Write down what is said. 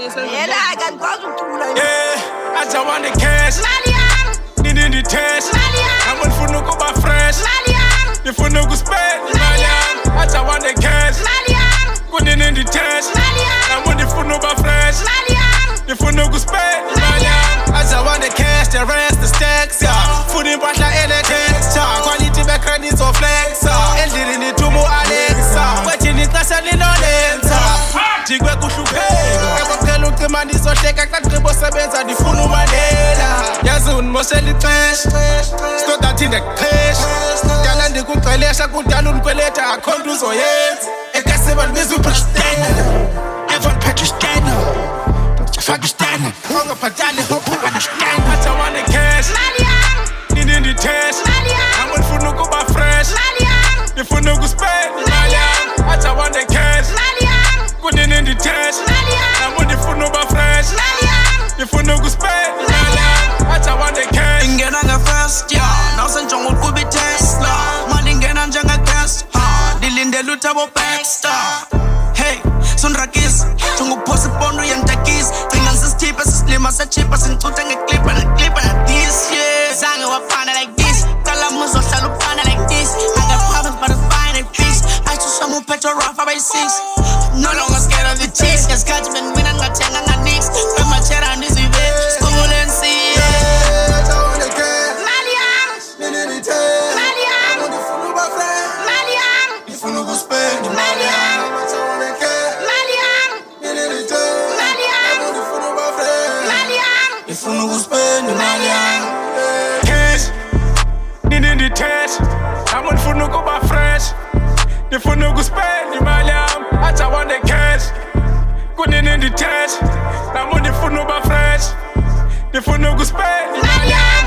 Yeah, I just want the cash. Need the test. I'm on for no go back fresh. If for no go spend. I just want the cash. Good in the test. I'm on the for no back fresh. If for no go spend. I just want the cash, the rest the stacks. Food in Butler and the text. Quality back credits or flex. Ended in the Tumo Alexa. Waiting in class and in Olenta. Jigwe kuhlupeka Kakophela ucimani izohleka Kaqqibo sebenza ndifuna umalela Yazi unimoshela ixesha Stoda thinde kuqhesha Dala ndikugcwelesha kudala unikweleta Akho nto uzoyenza Ekasiba libiza uPristana Evan Patristana Fakistana Ongabhatali hophu understand I just want the cash Need the test I'm on for no go back fresh Ndifuna ukuspend I just want the cash Good in the test. I'm on the phone over fresh. The phone no go spend. I just want the cash. Ingena nga first, yeah. Now send John would be Tesla. Man ingena njanga test. Dilinde lutabo backstar. Hey, Sundra kiss. Tungu pose bondo yantakis. Finances cheap as slim as a cheap as in tuta nge clip and this, yeah. Zanga wapana like this. Kalamuzo shalupana like this. I got problems but it's fine and peace. I choose some petrol rafa by 6. No longer scared of the cheese. Cause catch me when I'm not telling my nicks. Put my chair on this event. School and see. I just want the cash. Malian. Need the test. Malian. I'm on the phone over fresh. Malian. The phone no go spend. Malian. I just want the cash. Malian. Need the test. Malian. I'm on the phone over fresh. Malian. The phone no go spend. Malian. Cash. Need the test. I'm on the phone no go back fresh. The phone no go spend. Malian. I just want the cash. Good in the test. I'm on the phone over fresh. The phone no go spend. Malian.